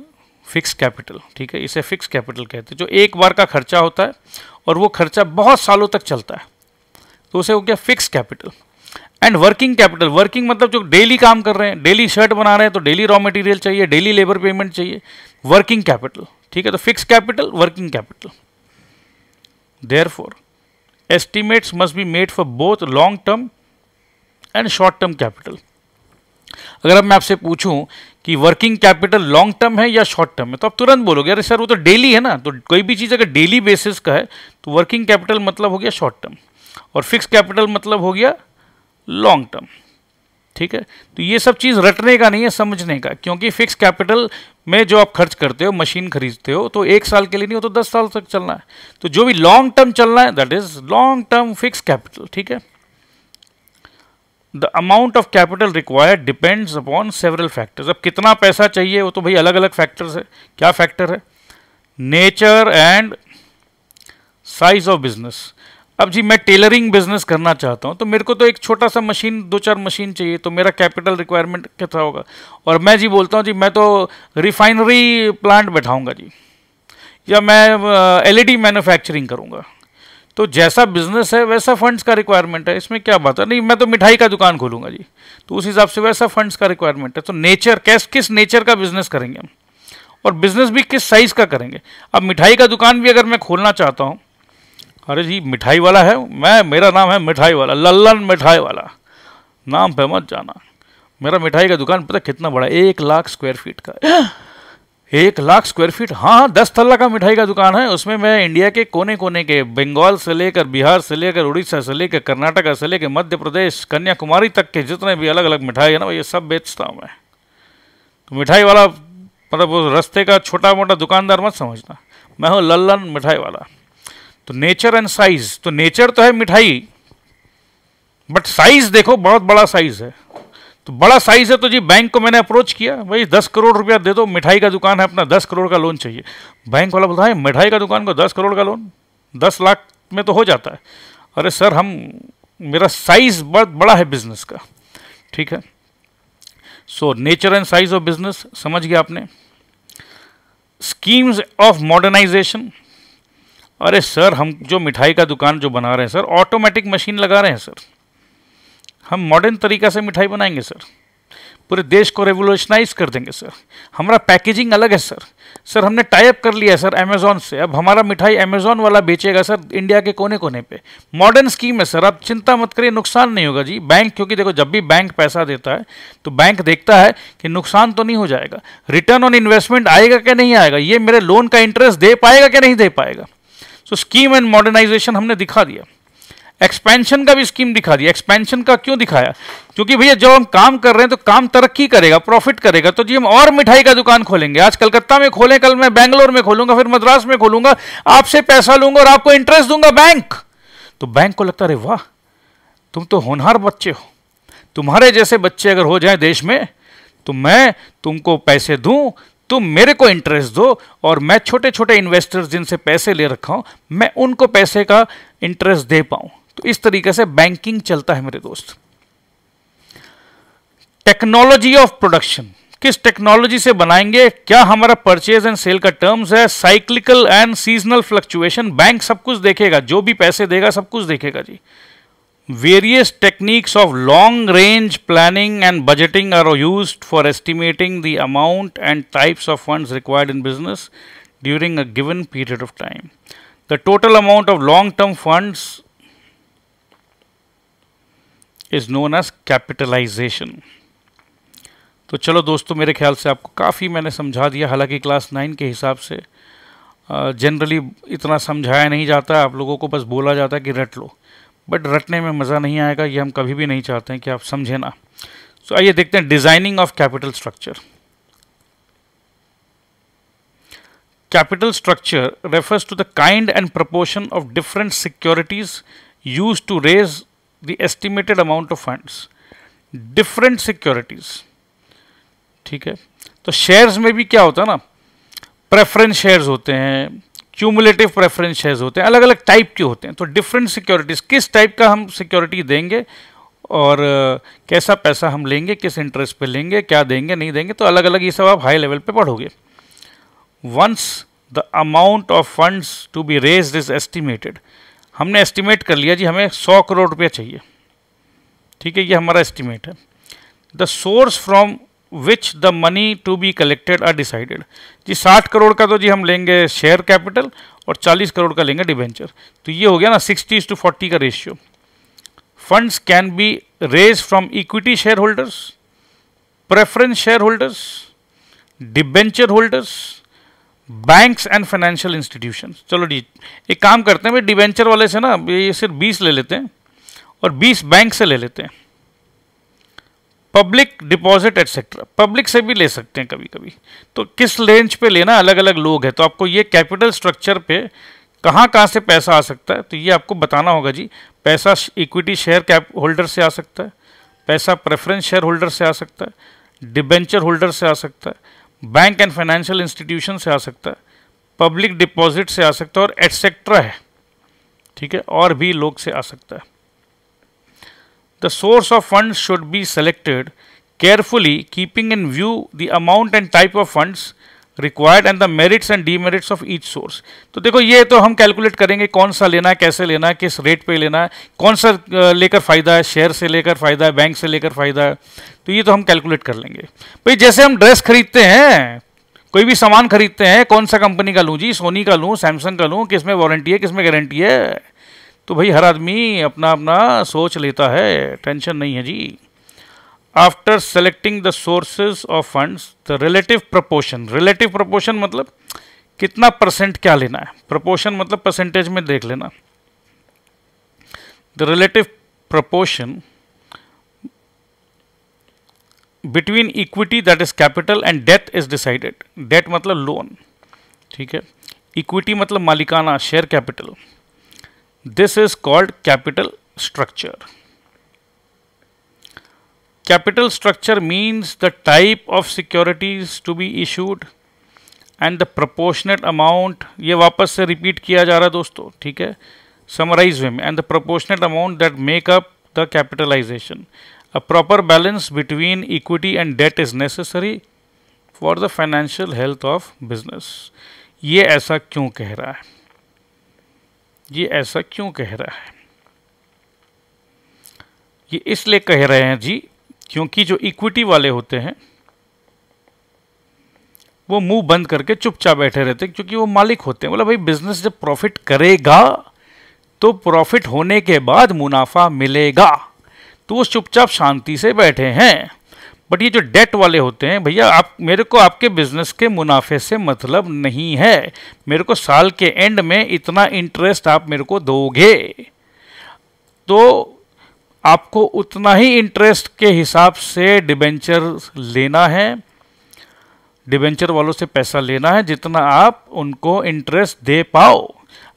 फिक्स कैपिटल, ठीक है, इसे फिक्स कैपिटल कहते हैं। जो एक बार का खर्चा होता है और वो खर्चा बहुत सालों तक चलता है, तो उसे हो गया fix capital. And working capital, working मतलब जो डेली काम कर रहे हैं, डेली शर्ट बना रहे हैं तो डेली रॉ मटेरियल चाहिए, डेली लेबर पेमेंट चाहिए, वर्किंग कैपिटल, ठीक है। तो fix capital, working capital. Therefore estimates must be made for both long term and short term capital. अगर अब मैं आपसे पूछूं कि वर्किंग कैपिटल लॉन्ग टर्म है या शॉर्ट टर्म है, तो आप तुरंत बोलोगे अरे सर वो तो डेली है ना। तो कोई भी चीज़ अगर डेली बेसिस का है तो वर्किंग कैपिटल मतलब हो गया शॉर्ट टर्म, और फिक्स कैपिटल मतलब हो गया लॉन्ग टर्म, ठीक है। तो ये सब चीज़ रटने का नहीं है, समझने का। क्योंकि फिक्स कैपिटल में जो आप खर्च करते हो, मशीन खरीदते हो, तो 1 साल के लिए नहीं हो तो 10 साल तक चलना है। तो जो भी लॉन्ग टर्म चलना है that is long term fix capital, ठीक है। The amount of capital required depends upon several factors. अब कितना पैसा चाहिए वो तो भाई अलग अलग फैक्टर्स है। क्या फैक्टर है? Nature and size of business. अब जी मैं टेलरिंग बिजनेस करना चाहता हूँ तो मेरे को तो एक छोटा सा मशीन, 2-4 मशीन चाहिए, तो मेरा कैपिटल रिक्वायरमेंट कितना होगा। और मैं जी बोलता हूँ जी मैं तो रिफाइनरी प्लांट बैठाऊंगा जी, या मैं एलईडी मैन्युफैक्चरिंग करूंगा, तो जैसा बिजनेस है वैसा फंड्स का रिक्वायरमेंट है, इसमें क्या बात है। नहीं मैं तो मिठाई का दुकान खोलूंगा जी, तो उस हिसाब से वैसा फंड्स का रिक्वायरमेंट है। तो नेचर किस नेचर का बिजनेस करेंगे हम, और बिजनेस भी किस साइज का करेंगे। अब मिठाई का दुकान भी अगर मैं खोलना चाहता हूँ, अरे जी मिठाई वाला है मेरा नाम है मिठाई वाला, लल्लन मिठाई वाला, नाम पे मत जाना। मेरा मिठाई का दुकान पता कितना बड़ा, 1 लाख स्क्वायर फीट का। 1 लाख स्क्वायर फीट, हाँ 10 तल्ला का मिठाई का दुकान है। उसमें मैं इंडिया के कोने कोने के, बंगाल से लेकर बिहार से लेकर उड़ीसा से लेकर कर्नाटका से लेकर मध्य प्रदेश कन्याकुमारी तक के जितने भी अलग अलग मिठाई है ना, ये सब बेचता हूँ मैं। तो मिठाई वाला मतलब वो रास्ते का छोटा मोटा दुकानदार मत समझना, मैं हूँ लल्लन मिठाई वाला। तो नेचर एंड साइज, तो नेचर तो है मिठाई, बट साइज देखो बहुत बड़ा साइज है। तो बड़ा साइज है तो जी बैंक को मैंने अप्रोच किया, भाई 10 करोड़ रुपया दे दो, मिठाई का दुकान है अपना, 10 करोड़ का लोन चाहिए। बैंक वाला बोलता है मिठाई का दुकान को 10 करोड़ का लोन, 10 लाख में तो हो जाता है। अरे सर मेरा साइज बहुत बड़ा है बिजनेस का, ठीक है। So nature and size of business समझ गया आपने। स्कीम्स ऑफ मॉडर्नाइजेशन, अरे सर हम जो मिठाई का दुकान जो बना रहे हैं सर, ऑटोमेटिक मशीन लगा रहे हैं सर, हम मॉडर्न तरीका से मिठाई बनाएंगे सर, पूरे देश को रेवोल्यूशनाइज कर देंगे सर। हमारा पैकेजिंग अलग है सर हमने टाई अप कर लिया है सर अमेजोन से, अब हमारा मिठाई अमेजोन वाला बेचेगा सर इंडिया के कोने कोने पे। मॉडर्न स्कीम है सर, आप चिंता मत करिए, नुकसान नहीं होगा जी। बैंक, क्योंकि देखो जब भी बैंक पैसा देता है तो बैंक देखता है कि नुकसान तो नहीं हो जाएगा, रिटर्न ऑन इन्वेस्टमेंट आएगा कि नहीं आएगा, ये मेरे लोन का इंटरेस्ट दे पाएगा कि नहीं दे पाएगा। सो स्कीम एंड मॉडर्नाइजेशन हमने दिखा दिया। एक्सपेंशन का भी स्कीम दिखा दिया। एक्सपेंशन का क्यों दिखाया, क्योंकि भैया जब हम काम कर रहे हैं तो काम तरक्की करेगा, प्रॉफिट करेगा, तो जी हम और मिठाई का दुकान खोलेंगे। आज कलकत्ता में खोलें, कल मैं बैंगलोर में खोलूंगा, फिर मद्रास में खोलूंगा, आपसे पैसा लूंगा और आपको इंटरेस्ट दूंगा बैंक। तो बैंक को लगता है वाह तुम तो होनहार बच्चे हो, तुम्हारे जैसे बच्चे अगर हो जाए देश में तो मैं तुमको पैसे दूं, तुम मेरे को इंटरेस्ट दो, और मैं छोटे छोटे इन्वेस्टर्स जिनसे पैसे ले रखा हूं मैं उनको पैसे का इंटरेस्ट दे पाऊं। तो इस तरीके से बैंकिंग चलता है मेरे दोस्त। टेक्नोलॉजी ऑफ प्रोडक्शन, किस टेक्नोलॉजी से बनाएंगे, क्या हमारा परचेज एंड सेल का टर्म्स है, cyclical and seasonal fluctuation, bank सब कुछ देखेगा, जो भी पैसे देगा सब कुछ देखेगा जी। Various techniques of long range planning and budgeting are used for estimating the amount and types of funds required in business during a given period of time. The total amount of long term funds is known as capitalization. तो चलो दोस्तों, मेरे ख्याल से आपको काफ़ी मैंने समझा दिया। हालांकि क्लास 9 के हिसाब से जनरली इतना समझाया नहीं जाता है, आप लोगों को बस बोला जाता है कि रट लो, बट रटने में मज़ा नहीं आएगा, ये हम कभी भी नहीं चाहते हैं कि आप समझे ना। सो आइए देखते हैं designing of capital structure. Capital structure refers to the kind and proportion of different securities used to raise the estimated amount of funds. Different securities, ठीक है। तो शेयर्स में भी क्या होता है ना, प्रेफरेंस शेयर्स होते हैं, क्यूमुलेटिव प्रेफरेंस शेयर्स होते हैं, अलग अलग टाइप के होते हैं। तो डिफरेंट सिक्योरिटीज, किस टाइप का हम सिक्योरिटी देंगे और कैसा पैसा हम लेंगे, किस इंटरेस्ट पे लेंगे, क्या देंगे नहीं देंगे, तो अलग अलग ये सब आप हाई लेवल पे पढ़ोगे। Once the amount of funds to be raised is estimated, हमने एस्टिमेट कर लिया जी हमें 100 करोड़ रुपया चाहिए, ठीक है, ये हमारा एस्टिमेट है। The source from which the money to be collected are decided, जी 60 करोड़ का तो जी हम लेंगे शेयर कैपिटल और 40 करोड़ का लेंगे डिबेंचर, तो ये हो गया ना 60:40 का ratio. Funds can be raise from equity share holders, preference share holders, debenture holders, banks and financial institutions. चलो जी एक काम करते हैं, भाई डिबेंचर वाले से ना ये सिर्फ 20 ले लेते हैं और 20 बैंक से ले लेते हैं। पब्लिक डिपॉजिट एटसेट्रा, पब्लिक से भी ले सकते हैं कभी कभी, तो किस रेंज पे लेना, अलग अलग लोग हैं, तो आपको ये कैपिटल स्ट्रक्चर पे कहाँ से पैसा आ सकता है तो ये आपको बताना होगा जी। पैसा इक्विटी शेयर कैप होल्डर से आ सकता है, पैसा प्रेफरेंस शेयर होल्डर से आ सकता है, डिबेंचर होल्डर से आ सकता है, बैंक एंड फाइनेंशियल इंस्टीट्यूशन से आ सकता है, पब्लिक डिपॉजिट से आ सकता है और एटसेट्रा है, ठीक है, और भी लोग से आ सकता है। The source of funds should be selected carefully, keeping in view the amount and type of funds required and the merits and demerits of each source. तो देखो ये तो हम कैलकुलेट करेंगे कौन सा लेना है, कैसे लेना है, किस रेट पे लेना है, कौन सा लेकर फायदा है, शेयर से लेकर फायदा है, बैंक से लेकर फायदा है, तो ये तो हम कैलकुलेट कर लेंगे। भाई जैसे हम ड्रेस खरीदते हैं, कोई भी सामान खरीदते हैं, कौन सा कंपनी का लूँ जी, सोनी का लूँ, सैमसंग का लूँ, किस में वारंटी है, किस में गारंटी है, तो भाई हर आदमी अपना अपना सोच लेता है, टेंशन नहीं है जी। After selecting the sources of funds the relative proportion मतलब कितना परसेंट क्या लेना है, प्रोपोर्शन मतलब परसेंटेज में देख लेना। The relative proportion between equity that is capital and debt is decided. Debt मतलब लोन, ठीक है, इक्विटी मतलब मालिकाना share capital. This is called capital structure. Capital structure means the type of securities to be issued and the proportionate amount, ये वापस से रिपीट किया जा रहा है दोस्तों, ठीक है, समराइज वे में, and the proportionate amount that make up the capitalization. A proper balance between equity and debt is necessary for the financial health of business. ये ऐसा क्यों कह रहा है, ये ऐसा क्यों कह रहा है, ये इसलिए कह रहे हैं जी क्योंकि जो इक्विटी वाले होते हैं वो मुंह बंद करके चुपचाप बैठे रहते हैं, क्योंकि वो मालिक होते हैं। बोला भाई बिजनेस जब प्रॉफिट करेगा तो प्रॉफिट होने के बाद मुनाफा मिलेगा, तो वो चुपचाप शांति से बैठे हैं। बट ये जो डेट वाले होते हैं, भैया आप मेरे को आपके बिजनेस के मुनाफे से मतलब नहीं है, मेरे को साल के एंड में इतना इंटरेस्ट आप मेरे को दोगे, तो आपको उतना ही इंटरेस्ट के हिसाब से डिबेंचर लेना है, डिबेंचर वालों से पैसा लेना है जितना आप उनको इंटरेस्ट दे पाओ।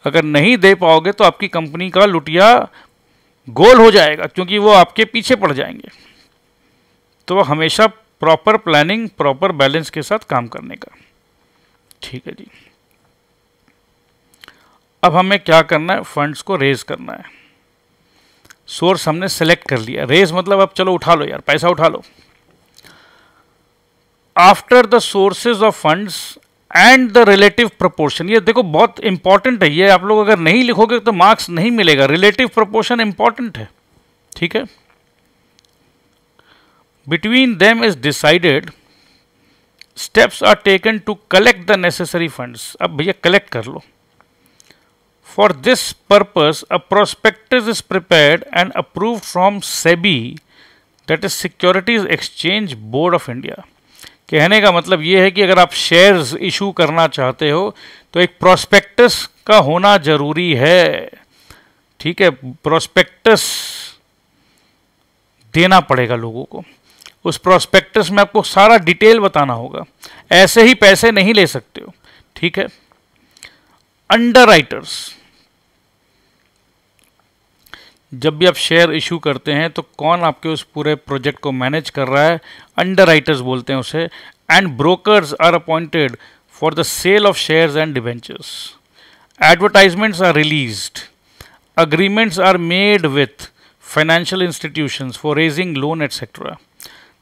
अगर नहीं दे पाओगे तो आपकी कंपनी का लुटिया गोल हो जाएगा, क्योंकि वो आपके पीछे पड़ जाएंगे। तो हमेशा प्रॉपर प्लानिंग, प्रॉपर बैलेंस के साथ काम करने का, ठीक है जी। अब हमें क्या करना है, फंड्स को रेज करना है। सोर्स हमने सेलेक्ट कर लिया, रेज मतलब अब चलो उठा लो यार, पैसा उठा लो। After the sources of funds and the relative proportion, ये देखो बहुत इंपॉर्टेंट है, ये आप लोग अगर नहीं लिखोगे तो मार्क्स नहीं मिलेगा। रिलेटिव प्रोपोर्शन इंपॉर्टेंट है, ठीक है। Between them is decided, steps are taken to collect the necessary funds. अब भैया कलेक्ट कर लो। For this purpose, a prospectus is prepared and approved from SEBI, that is Securities Exchange Board of India. कहने का मतलब ये है कि अगर आप शेयर्स इशू करना चाहते हो तो एक प्रोस्पेक्टस का होना जरूरी है, ठीक है। प्रोस्पेक्टस देना पड़ेगा लोगों को, उस प्रोस्पेक्टस में आपको सारा डिटेल बताना होगा, ऐसे ही पैसे नहीं ले सकते हो, ठीक है। अंडरराइटर्स, जब भी आप शेयर इशू करते हैं तो कौन आपके उस पूरे प्रोजेक्ट को मैनेज कर रहा है, अंडरराइटर्स बोलते हैं उसे। And brokers are appointed for the sale of shares and debentures. Advertisements are released, agreements are made with financial institutions for raising loan, etc.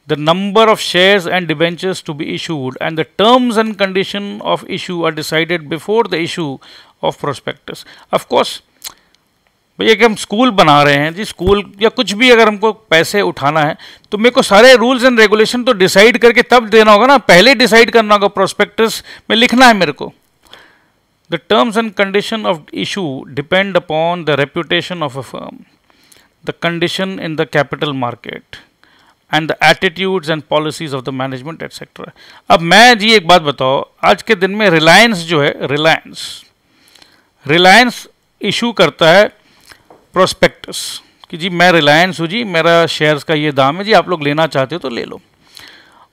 The number of shares and debentures to be issued and the terms and condition of issue are decided before the issue of prospectus. Of course, भैया कि हम स्कूल बना रहे हैं जी, स्कूल या कुछ भी अगर हमको पैसे उठाना है तो मेरे को सारे रूल्स एंड रेगुलेशन तो डिसाइड करके तब देना होगा ना, पहले डिसाइड करना होगा, प्रोस्पेक्टस में लिखना है मेरे को। The terms and condition of issue depend upon the reputation of a firm, the condition in the capital market and the attitudes and policies of the management, etc. अब मैं जी एक बात बताओ, आज के दिन में रिलायंस जो है, रिलायंस इशू करता है प्रोस्पेक्टस कि जी मैं रिलायंस हूँ जी, मेरा शेयर्स का ये दाम है जी, आप लोग लेना चाहते हो तो ले लो।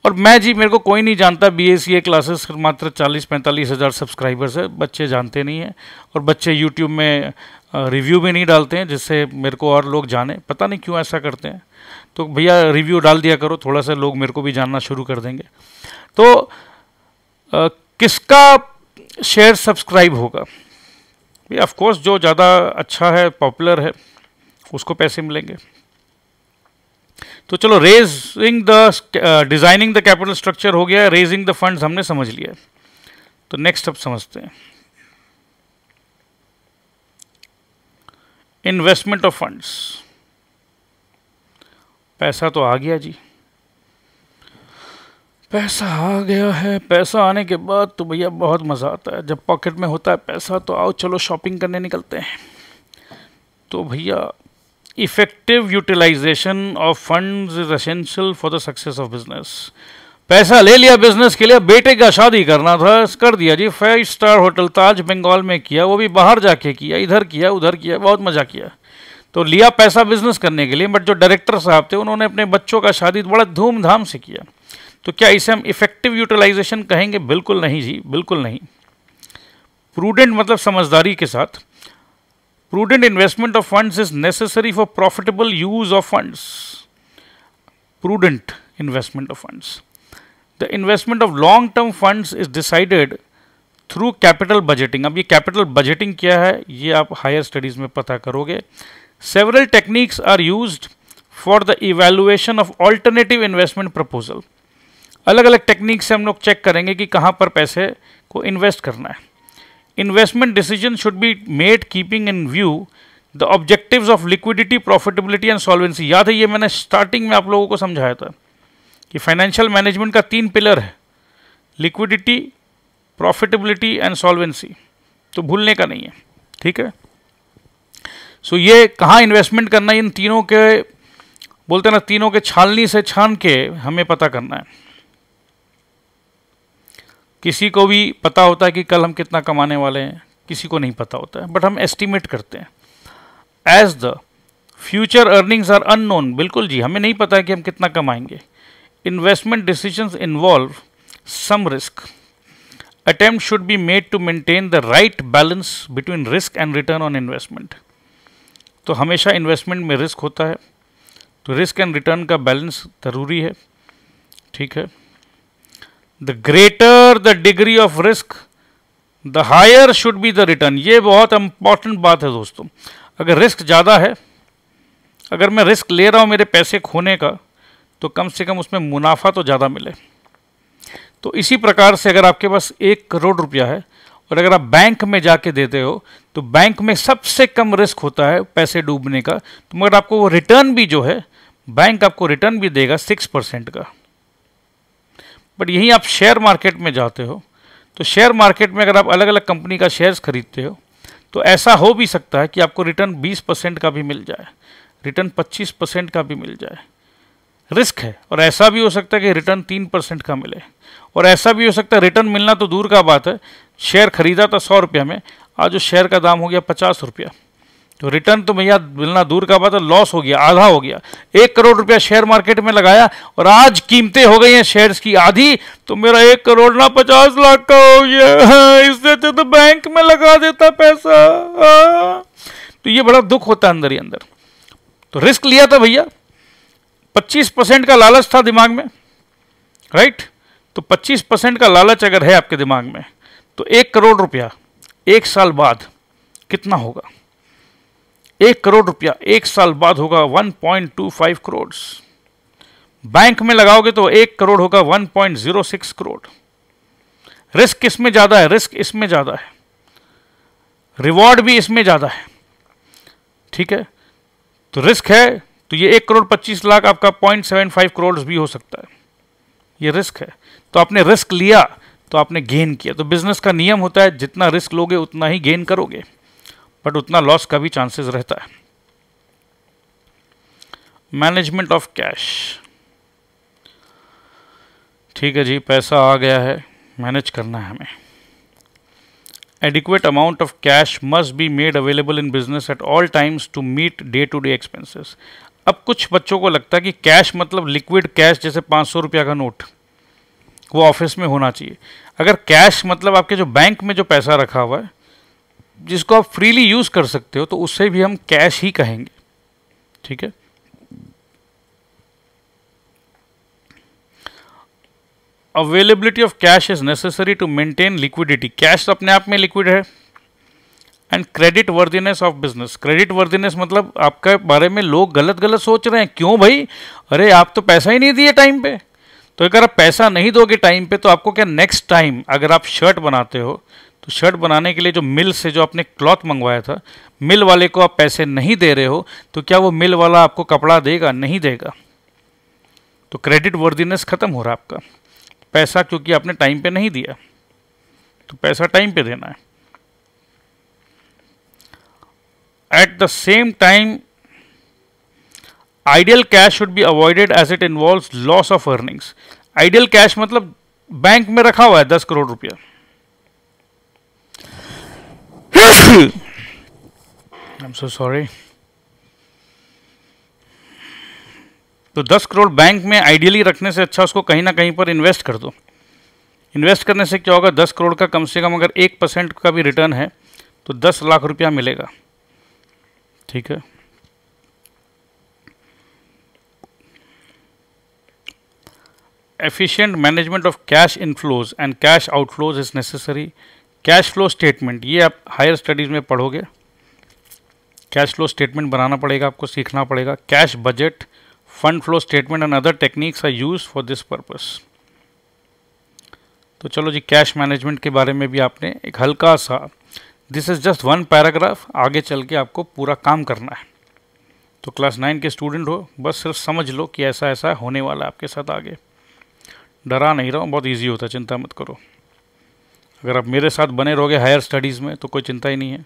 और मैं जी, मेरे को कोई नहीं जानता, BACA क्लासेस मात्र 40-45 हज़ार सब्सक्राइबर्स है, बच्चे जानते नहीं हैं और बच्चे यूट्यूब में रिव्यू भी नहीं डालते हैं जिससे मेरे को और लोग जाने, पता नहीं क्यों ऐसा करते हैं। तो भैया रिव्यू डाल दिया करो, थोड़ा सा लोग मेरे को भी जानना शुरू कर देंगे। तो किसका शेयर सब्सक्राइब होगा? भैया ऑफकोर्स जो ज़्यादा अच्छा है, पॉपुलर है, उसको पैसे मिलेंगे। तो चलो raising the designing the capital structure हो गया, रेजिंग द फंड्स हमने समझ लिया। तो नेक्स्ट अब समझते हैं इन्वेस्टमेंट ऑफ फंड्स। पैसा तो आ गया जी, पैसा आ गया है। पैसा आने के बाद तो भैया बहुत मज़ा आता है। जब पॉकेट में होता है पैसा तो आओ चलो शॉपिंग करने निकलते हैं। तो भैया effective utilisation of funds is essential for the success of business. पैसा ले लिया बिजनेस के लिए, बेटे का शादी करना था, कर दिया जी, 5 स्टार होटल ताज बंगाल में किया, वो भी बाहर जाके किया, इधर किया उधर किया, बहुत मजा किया। तो लिया पैसा बिजनेस करने के लिए, बट जो डायरेक्टर साहब थे उन्होंने अपने बच्चों का शादी बड़ा धूमधाम से किया। तो क्या इसे हम इफेक्टिव यूटिलाइजेशन कहेंगे? बिल्कुल नहीं जी, बिल्कुल नहीं। प्रूडेंट मतलब समझदारी के साथ। Prudent investment of funds is necessary for profitable use of funds. Prudent investment of funds. The investment of long term funds is decided through capital budgeting. अब ये कैपिटल बजटिंग क्या है ये आप हायर स्टडीज में पता करोगे। Several techniques are used for the evaluation of alternative investment proposal. अलग अलग टेक्निक से हम लोग चेक करेंगे कि कहाँ पर पैसे को इन्वेस्ट करना है। Investment decision should be made keeping in view the objectives of liquidity, profitability and solvency. याद है ये मैंने स्टार्टिंग में आप लोगों को समझाया था कि फाइनेंशियल मैनेजमेंट का 3 पिलर है, लिक्विडिटी, प्रॉफिटेबिलिटी एंड सॉल्वेंसी। तो भूलने का नहीं है, ठीक है। सो ये कहाँ इन्वेस्टमेंट करना है, इन तीनों के बोलते हैं ना, तीनों के छालनी से छान के हमें पता करना है। किसी को भी पता होता है कि कल हम कितना कमाने वाले हैं, किसी को नहीं पता होता है, बट हम एस्टिमेट करते हैं। As the future earnings are unknown, बिल्कुल जी, हमें नहीं पता है कि हम कितना कमाएंगे। Investment decisions involve some risk. Attempt should be made to maintain the right balance between risk and return on investment. तो हमेशा इन्वेस्टमेंट में रिस्क होता है, तो रिस्क एंड रिटर्न का बैलेंस जरूरी है, ठीक है। The greater the degree of risk the higher should be the return. ये बहुत इंपॉर्टेंट बात है दोस्तों। अगर रिस्क ज़्यादा है, अगर मैं रिस्क ले रहा हूँ मेरे पैसे खोने का, तो कम से कम उसमें मुनाफा तो ज़्यादा मिले। तो इसी प्रकार से अगर आपके पास 1 करोड़ रुपया है और अगर आप बैंक में जाके देते हो, तो बैंक में सबसे कम रिस्क होता है पैसे डूबने का, तो मगर आपको वो रिटर्न भी जो है, बैंक आपको रिटर्न भी देगा 6% का। बट यहीं आप शेयर मार्केट में जाते हो, तो शेयर मार्केट में अगर आप अलग अलग कंपनी का शेयर्स खरीदते हो, तो ऐसा हो भी सकता है कि आपको रिटर्न 20% का भी मिल जाए, रिटर्न 25% का भी मिल जाए। रिस्क है। और ऐसा भी हो सकता है कि रिटर्न 3% का मिले, और ऐसा भी हो सकता है रिटर्न मिलना तो दूर का बात है, शेयर खरीदा था 100 रुपये में, आज उस शेयर का दाम हो गया 50 रुपया, तो रिटर्न तो भैया मिलना दूर का बात है, लॉस हो गया, आधा हो गया। 1 करोड़ रुपया शेयर मार्केट में लगाया और आज कीमतें हो गई हैं शेयर्स की आधी, तो मेरा 1 करोड़ ना 50 लाख का हो गया। इससे तो बैंक में लगा देता पैसा। तो ये बड़ा दुख होता है अंदर ही अंदर। तो रिस्क लिया था भैया, 25% का लालच था दिमाग में, राइट। तो 25% का लालच अगर है आपके दिमाग में, तो 1 करोड़ रुपया 1 साल बाद कितना होगा? 1 करोड़ रुपया 1 साल बाद होगा 1.25 करोड़। बैंक में लगाओगे तो 1 करोड़ होगा 1.06 करोड़। रिस्क किसमें ज्यादा है? रिस्क इसमें ज्यादा है, रिवॉर्ड भी इसमें ज्यादा है, ठीक है। तो रिस्क है, तो ये 1 करोड़ 25 लाख आपका 0.75 करोड़ भी हो सकता है, ये रिस्क है। तो आपने रिस्क लिया तो आपने गेन किया। तो बिजनेस का नियम होता है जितना रिस्क लोगे उतना ही गेन करोगे, बट उतना लॉस का भी चांसेस रहता है। मैनेजमेंट ऑफ कैश, ठीक है जी, पैसा आ गया है, मैनेज करना है हमें। Adequate amount of cash must be made available in business at all times to meet day to day expenses. अब कुछ बच्चों को लगता है कि कैश मतलब लिक्विड कैश, जैसे 500 रुपया का नोट, वो ऑफिस में होना चाहिए। अगर कैश मतलब आपके जो बैंक में जो पैसा रखा हुआ है, जिसको आप फ्रीली यूज कर सकते हो, तो उससे भी हम कैश ही कहेंगे, ठीक है। Availability of cash is necessary to maintain liquidity. Cash तो अपने आप में लिक्विड है। And credit worthiness of business. Credit worthiness मतलब आपके बारे में लोग गलत गलत सोच रहे हैं। क्यों भाई? अरे आप तो पैसा ही नहीं दिए टाइम पे, तो अगर आप पैसा नहीं दोगे टाइम पे, तो आपको क्या नेक्स्ट टाइम अगर आप शर्ट बनाते हो, तो शर्ट बनाने के लिए जो मिल से जो आपने क्लॉथ मंगवाया था, मिल वाले को आप पैसे नहीं दे रहे हो, तो क्या वो मिल वाला आपको कपड़ा देगा? नहीं देगा। तो क्रेडिट वर्दीनेस खत्म हो रहा है आपका पैसा, क्योंकि आपने टाइम पे नहीं दिया। तो पैसा टाइम पे देना है। At the same time ideal cash should be avoided as it involves loss of earnings. Ideal cash मतलब बैंक में रखा हुआ है 10 करोड़ रुपया, आई एम सो सॉरी। तो 10 करोड़ बैंक में आइडियली रखने से अच्छा उसको कहीं ना कहीं पर इन्वेस्ट कर दो। इन्वेस्ट करने से क्या होगा, 10 करोड़ का कम से कम अगर 1% का भी रिटर्न है तो 10 लाख रुपया मिलेगा। ठीक है। Efficient management of cash inflows and cash outflows is necessary. Cash flow statement, ये आप हायर स्टडीज में पढ़ोगे। कैश फ्लो स्टेटमेंट बनाना पड़ेगा, आपको सीखना पड़ेगा। Cash budget, fund flow statement and other techniques are used for this purpose. तो चलो जी, कैश मैनेजमेंट के बारे में भी आपने एक हल्का सा, दिस इज जस्ट 1 पैराग्राफ, आगे चल के आपको पूरा काम करना है। तो क्लास 9 के स्टूडेंट हो, बस सिर्फ समझ लो कि ऐसा ऐसा होने वाला है आपके साथ आगे। डरा नहीं रहा हूँ, बहुत ईजी होता है, चिंता मत करो। अगर आप मेरे साथ बने रहोगे हायर स्टडीज़ में तो कोई चिंता ही नहीं है।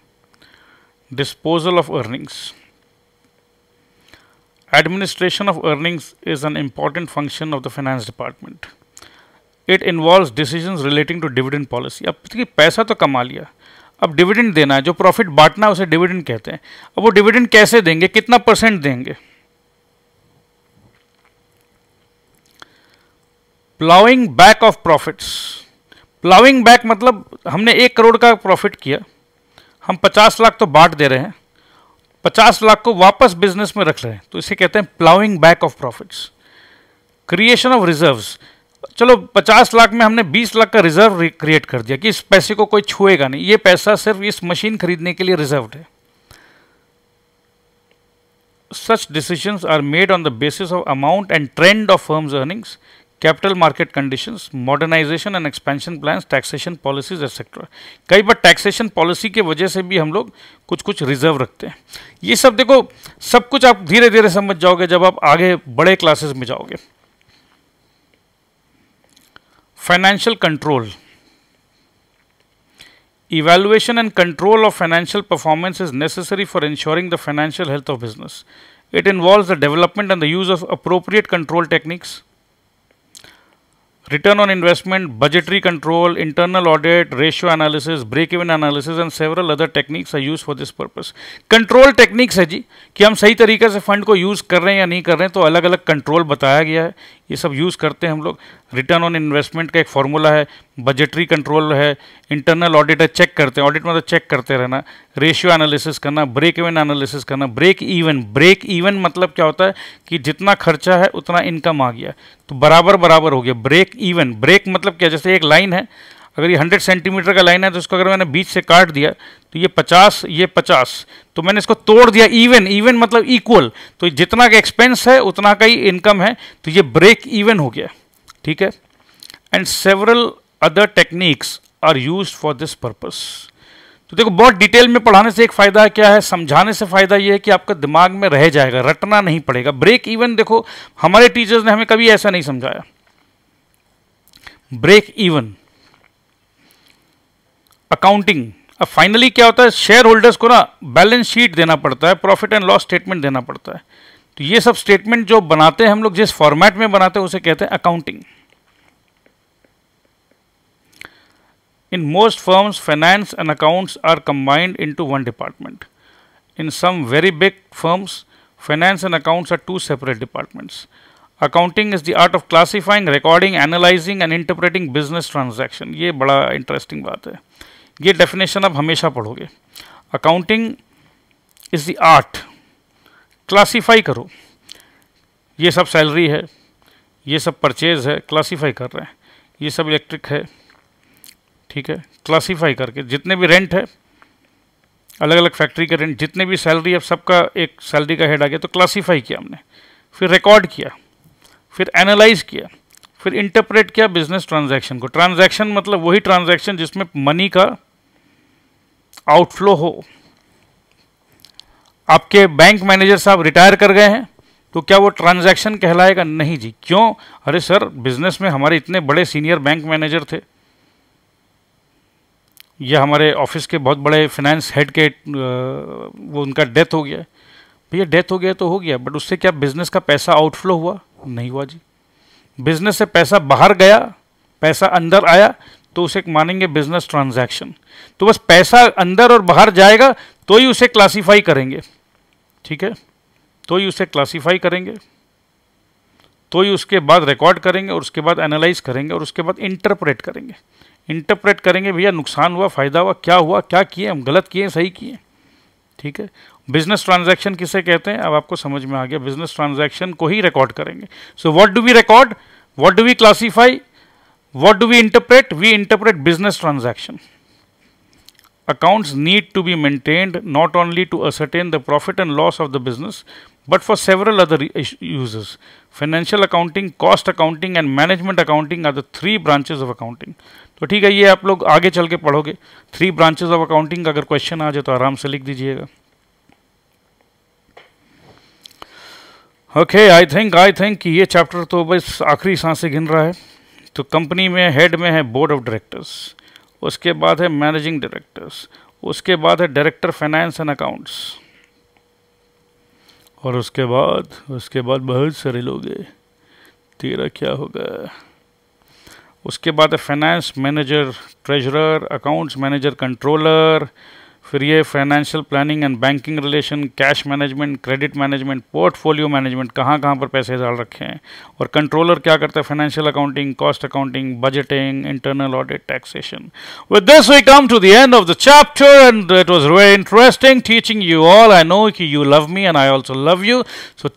Disposal of earnings. Administration of earnings is an important function of the finance department. It involves decisions relating to dividend policy. अब देखिए, पैसा तो कमा लिया, अब डिविडेंड देना है, जो प्रॉफिट बांटना है उसे डिविडेंड कहते हैं। अब वो डिविडेंड कैसे देंगे, कितना % देंगे? Ploughing back of profits. Ploughing back मतलब हमने 1 करोड़ का प्रॉफिट किया, हम 50 लाख तो बांट दे रहे हैं, 50 लाख को वापस बिजनेस में रख रहे हैं, तो इसे कहते हैं ploughing back of profits. Creation of reserves, चलो 50 लाख में हमने 20 लाख का रिजर्व क्रिएट कर दिया कि इस पैसे को कोई छुएगा नहीं, ये पैसा सिर्फ इस मशीन खरीदने के लिए रिजर्व्ड है। Such decisions are made on the basis of amount and trend of firms' earnings, capital market conditions, modernization and expansion plans, taxation policies, etc. कई बार टैक्सेशन पॉलिसी के वजह से भी हम लोग कुछ कुछ रिजर्व रखते हैं। ये सब देखो, सब कुछ आप धीरे धीरे समझ जाओगे जब आप आगे बड़े क्लासेस में जाओगे। Financial control. Evaluation and control of financial performance is necessary for ensuring the financial health of business. It involves the development and the use of appropriate control techniques, return on investment, budgetary control, internal audit, ratio analysis, break-even analysis and several other techniques are used for this purpose. Control techniques है जी, कि हम सही तरीके से फंड को यूज़ कर रहे हैं या नहीं कर रहे हैं, तो अलग अलग कंट्रोल बताया गया है, ये सब यूज़ करते हैं हम लोग। रिटर्न ऑन इन्वेस्टमेंट का एक फॉर्मूला है, बजटरी कंट्रोल है, इंटरनल ऑडिट है, चेक करते हैं, ऑडिट मतलब चेक करते रहना, रेशियो एनालिसिस करना, ब्रेक इवन एनालिसिस करना, ब्रेक इवन मतलब क्या होता है कि जितना खर्चा है उतना इनकम आ गया तो बराबर बराबर हो गया। ब्रेक इवन, ब्रेक मतलब क्या, जैसे एक लाइन है, अगर ये 100 सेंटीमीटर का लाइन है तो इसको अगर मैंने बीच से काट दिया तो ये 50, ये 50, तो मैंने इसको तोड़ दिया। इवन मतलब इक्वल, तो जितना का एक्सपेंस है उतना का ही इनकम है, तो ये ब्रेक इवन हो गया। ठीक है। And several other techniques are used for this purpose. तो देखो, बहुत डिटेल में पढ़ाने से एक फायदा क्या है, समझाने से फायदा ये है कि आपका दिमाग में रह जाएगा, रटना नहीं पड़ेगा। ब्रेक इवन देखो, हमारे टीचर्स ने हमें कभी ऐसा नहीं समझाया। ब्रेक इवन अकाउंटिंग, अब फाइनली क्या होता है, शेयर होल्डर्स को ना बैलेंस शीट देना पड़ता है, प्रॉफिट एंड लॉस स्टेटमेंट देना पड़ता है। तो ये सब स्टेटमेंट जो बनाते हैं हम लोग, जिस फॉर्मेट में बनाते हैं उसे कहते हैं accounting. In most firms, finance and accounts are combined into one department. In some very big firms, finance and accounts are two separate departments. Accounting is the art of classifying, recording, analyzing and interpreting business transaction. ये बड़ा इंटरेस्टिंग बात है, ये डेफिनेशन आप हमेशा पढ़ोगे। Accounting is the art, classify करो, ये सब सैलरी है, ये सब परचेज है, क्लासीफाई कर रहे हैं, ये सब इलेक्ट्रिक है, ठीक है, क्लासीफाई करके जितने भी रेंट है, अलग अलग फैक्ट्री का रेंट, जितने भी सैलरी है, सबका एक सैलरी का हेड आ गया, तो क्लासीफाई किया हमने, फिर रिकॉर्ड किया, फिर एनालाइज किया, फिर इंटरप्रेट किया बिजनेस ट्रांजैक्शन को। ट्रांजैक्शन मतलब वही ट्रांजैक्शन जिसमें मनी का आउटफ्लो हो। आपके बैंक मैनेजर साहब रिटायर कर गए हैं तो क्या वो ट्रांजैक्शन कहलाएगा? नहीं जी। क्यों? अरे सर, बिजनेस में हमारे इतने बड़े सीनियर बैंक मैनेजर थे, या हमारे ऑफिस के बहुत बड़े फाइनेंस हेड के वो उनका डेथ हो गया। भैया डेथ हो गया तो हो गया, बट उससे क्या बिजनेस का पैसा आउटफ्लो हुआ? नहीं हुआ जी। बिजनेस से पैसा बाहर गया, पैसा अंदर आया, तो उसे मानेंगे बिजनेस ट्रांजैक्शन। तो बस पैसा अंदर और बाहर जाएगा तो ही उसे क्लासीफाई करेंगे, ठीक है? तो ही उसे क्लासीफाई करेंगे, तो ही उसके बाद रिकॉर्ड करेंगे, और उसके बाद एनालाइज करेंगे, और उसके बाद इंटरप्रेट करेंगे। इंटरप्रेट करेंगे भैया, नुकसान हुआ, फायदा हुआ, क्या किए हम, गलत किए, सही किए, ठीक है? बिजनेस ट्रांजैक्शन किसे कहते हैं अब आपको समझ में आ गया। बिजनेस ट्रांजैक्शन को ही रिकॉर्ड करेंगे। So what do we record, what do we classify, what do we interpret? We interpret business transaction. Accounts need to be maintained not only to ascertain the profit and loss of the business, but for several other uses. Financial accounting, cost accounting and management accounting are the three branches of accounting. तो ठीक है, ये आप लोग आगे चल के पढ़ोगे। 3 branches of accounting, अगर क्वेश्चन आ जाए तो आराम से लिख दीजिएगा। ओके, आई थिंक ये चैप्टर तो बस आखिरी सांसें गिन रहा है। तो कंपनी में हेड में है बोर्ड ऑफ डायरेक्टर्स, उसके बाद है मैनेजिंग डायरेक्टर्स, उसके बाद है डायरेक्टर फाइनेंस एंड अकाउंट्स, और उसके बाद बहुत सारे लोग हैं। तेरा क्या होगा? उसके बाद है finance manager, treasurer, accounts manager, controller, फिर ये financial planning and banking relation, cash management, credit management, portfolio management, कहाँ पर पैसे डाल रखे हैं, और कंट्रोलर क्या करता है? Financial accounting, cost accounting, budgeting, internal audit, taxation. With this we come to the end of the chapter and it was very interesting teaching you all. I know कि you love me and I also love you, so